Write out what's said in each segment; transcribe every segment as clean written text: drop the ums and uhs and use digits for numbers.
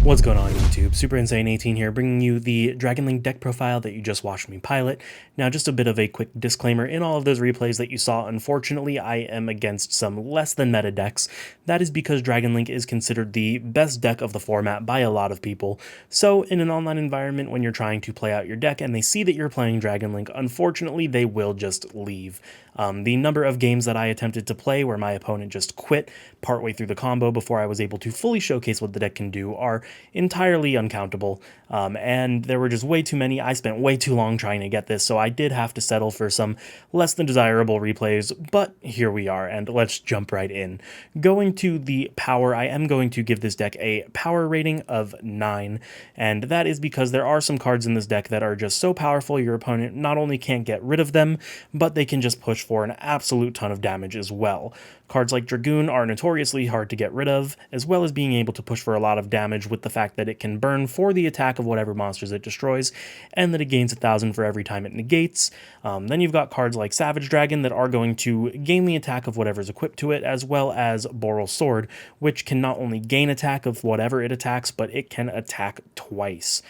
What's going on YouTube? Super Insane 18 here, bringing you the Dragon Link deck profile that you just watched me pilot. Now, just a bit of a quick disclaimer, in all of those replays that you saw, unfortunately, I am against some less than meta decks. That is because Dragon Link is considered the best deck of the format by a lot of people. So, in an online environment, when you're trying to play out your deck and they see that you're playing Dragon Link, unfortunately, they will just leave. The number of games that I attempted to play where my opponent just quit partway through the combo before I was able to fully showcase what the deck can do are entirely uncountable, and there were just way too many. I spent way too long trying to get this, so I did have to settle for some less than desirable replays, but here we are, and let's jump right in. Going to the power, I am going to give this deck a power rating of 9, and that is because there are some cards in this deck that are just so powerful your opponent not only can't get rid of them, but they can just push for an absolute ton of damage as well. Cards like Dragoon are notoriously hard to get rid of, as well as being able to push for a lot of damage with the fact that it can burn for the attack of whatever monsters it destroys, and that it gains 1,000 for every time it negates. Then you've got cards like Savage Dragon that are going to gain the attack of whatever's equipped to it, as well as Boral Sword, which can not only gain attack of whatever it attacks, but it can attack twice.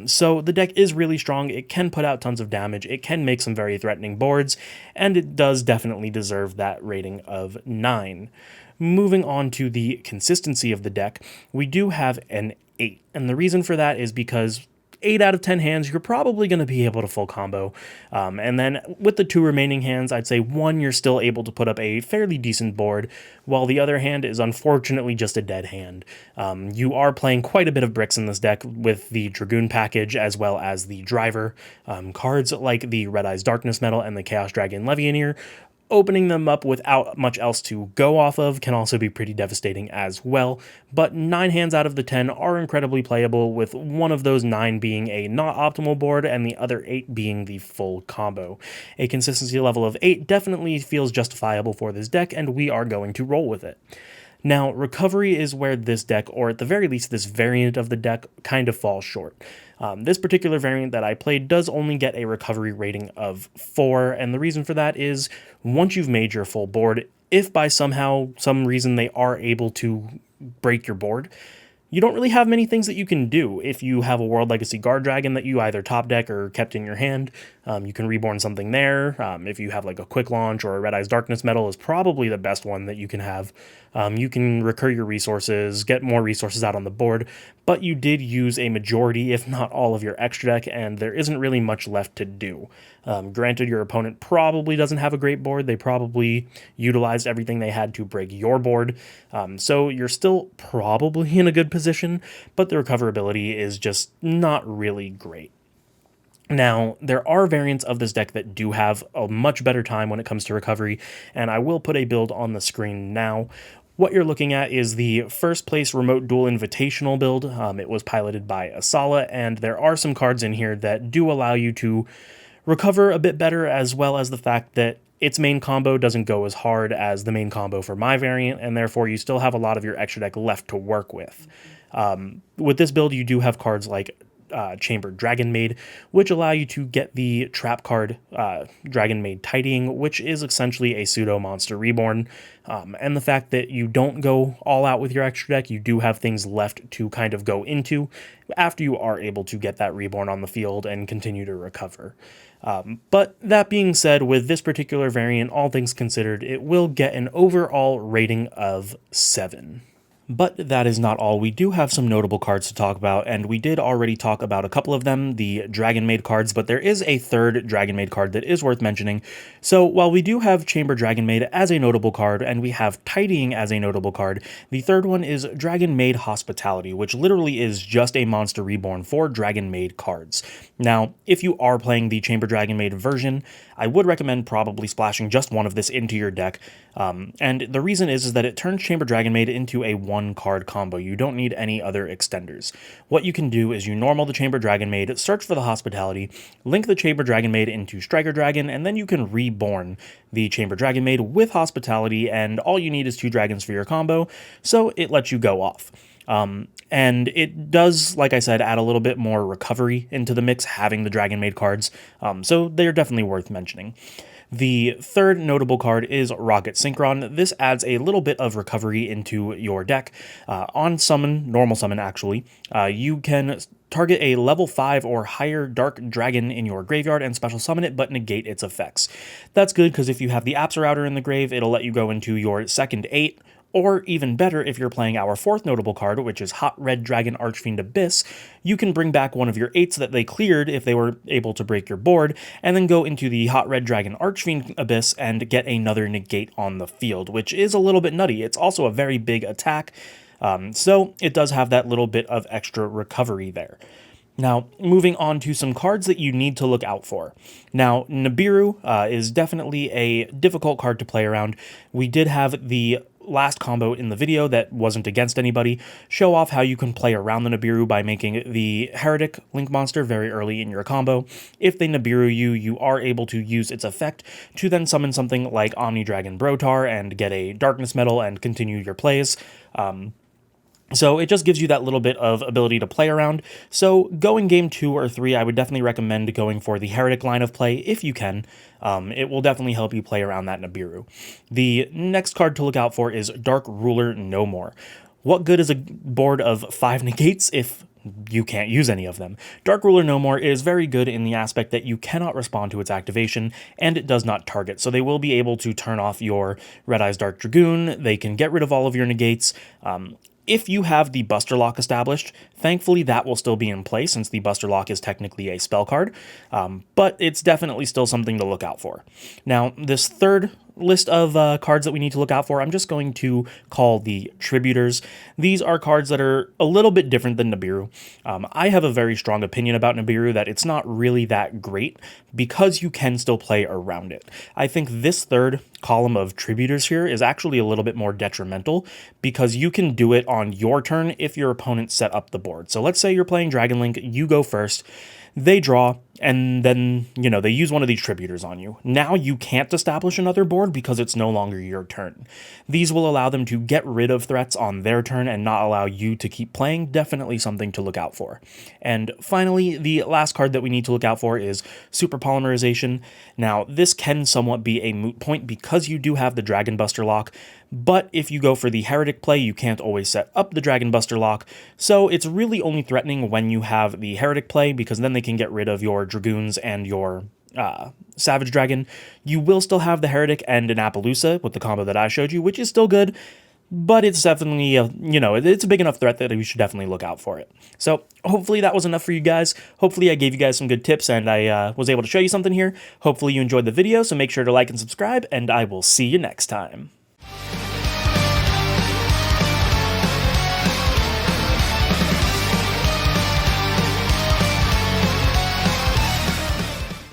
So the deck is really strong, it can put out tons of damage, it can make some very threatening boards, and it does definitely deserve that rating of 9. Moving on to the consistency of the deck, we do have an 8, and the reason for that is because 8 out of 10 hands, you're probably going to be able to full combo. And then with the 2 remaining hands, I'd say 1, you're still able to put up a fairly decent board, while the other hand is unfortunately just a dead hand. You are playing quite a bit of bricks in this deck with the Dragoon package as well as the driver. Cards like the Red Eyes Darkness Metal and the Chaos Dragon Levianeer, opening them up without much else to go off of can also be pretty devastating as well, but 9 hands out of the 10 are incredibly playable, with one of those 9 being a not optimal board and the other 8 being the full combo. A consistency level of 8 definitely feels justifiable for this deck, and we are going to roll with it. Now, recovery is where this deck, or at the very least this variant of the deck, kind of falls short. This particular variant that I played does only get a recovery rating of 4, and the reason for that is once you've made your full board, if by some reason they are able to break your board, you don't really have many things that you can do. If you have a World Legacy Guard Dragon that you either top deck or kept in your hand, you can reborn something there. If you have like a Quick Launch or a Red Eyes Darkness Metal is probably the best one that you can have. You can recur your resources, get more resources out on the board, but you did use a majority, if not all, of your extra deck, and there isn't really much left to do. Granted, your opponent probably doesn't have a great board. They probably utilized everything they had to break your board, so you're still probably in a good position, but the recoverability is just not really great. Now, there are variants of this deck that do have a much better time when it comes to recovery, and I will put a build on the screen now. What you're looking at is the first place Remote Duel Invitational build. It was piloted by Asala, and there are some cards in here that do allow you to recover a bit better, as well as the fact that its main combo doesn't go as hard as the main combo for my variant, and therefore you still have a lot of your extra deck left to work with. With this build, you do have cards like Chambered Dragon Maid, which allow you to get the trap card Dragon Maid Tidying, which is essentially a pseudo monster reborn. And the fact that you don't go all out with your extra deck, you do have things left to kind of go into after you are able to get that reborn on the field and continue to recover. But that being said, with this particular variant, all things considered, it will get an overall rating of 7. But that is not all. We do have some notable cards to talk about, and we did already talk about a couple of them, the Dragon Maid cards, but there is a third Dragon Maid card that is worth mentioning. So while we do have Chamber Dragon Maid as a notable card, and we have Tidying as a notable card, the third one is Dragon Maid Hospitality, which literally is just a monster reborn for Dragon Maid cards. Now, if you are playing the Chamber Dragon Maid version, I would recommend probably splashing just one of this into your deck, and the reason is that it turns Chamber Dragon Maid into a 1-card combo. You don't need any other extenders. What you can do is you normal the Chamber Dragon Maid, search for the Hospitality, link the Chamber Dragon Maid into Striker Dragon, and then you can reborn the Chamber Dragon Maid with Hospitality, and all you need is 2 dragons for your combo, so it lets you go off. And it does, like I said, add a little bit more recovery into the mix, having the Dragon Maid cards, so they're definitely worth mentioning. The third notable card is Rocket Synchron. This adds a little bit of recovery into your deck. On summon, normal summon actually, you can target a level 5 or higher dark dragon in your graveyard and special summon it, but negate its effects. That's good because if you have the Apsarouter in the grave, it'll let you go into your second 8, or even better, if you're playing our fourth notable card, which is Hot Red Dragon Archfiend Abyss, you can bring back one of your 8s that they cleared if they were able to break your board, and then go into the Hot Red Dragon Archfiend Abyss and get another negate on the field, which is a little bit nutty. It's also a very big attack, so it does have that little bit of extra recovery there. Now, moving on to some cards that you need to look out for. Now, Nibiru is definitely a difficult card to play around. We did have the last combo in the video that wasn't against anybody show off how you can play around the Nibiru by making the Heretic Link Monster very early in your combo. If they Nibiru you, you are able to use its effect to then summon something like Omni Dragon Brotar and get a Darkness Medal and continue your plays. So it just gives you that little bit of ability to play around. So going game 2 or 3, I would definitely recommend going for the Heretic line of play if you can. It will definitely help you play around that Nibiru. The next card to look out for is Dark Ruler No More. What good is a board of 5 negates if you can't use any of them? Dark Ruler No More is very good in the aspect that you cannot respond to its activation, and it does not target, so they will be able to turn off your Red Eyes Dark Dragoon, they can get rid of all of your negates. If you have the Buster Lock established, thankfully that will still be in place since the Buster Lock is technically a spell card, but it's definitely still something to look out for. Now, this third list of cards that we need to look out for, I'm just going to call the Tributors. These are cards that are a little bit different than Nibiru. I have a very strong opinion about Nibiru that it's not really that great because you can still play around it. I think this third column of Tributors here is actually a little bit more detrimental because you can do it on your turn if your opponent set up the board. So let's say you're playing Dragon Link, you go first, they draw, and then, they use one of these Tributors on you. Now you can't establish another board because it's no longer your turn. These will allow them to get rid of threats on their turn and not allow you to keep playing. Definitely something to look out for. And finally, the last card that we need to look out for is Super Polymerization. Now, this can somewhat be a moot point because you do have the Dragon Buster Lock, but if you go for the Heretic play, you can't always set up the Dragon Buster Lock, so it's really only threatening when you have the Heretic play, because then they can get rid of your Dragoons and your Savage Dragon. You will still have the Heretic and an Appaloosa with the combo that I showed you, which is still good, but it's definitely, it's a big enough threat that we should definitely look out for it. So hopefully that was enough for you guys. Hopefully I gave you guys some good tips and I was able to show you something here. Hopefully you enjoyed the video, so make sure to like and subscribe, and I will see you next time.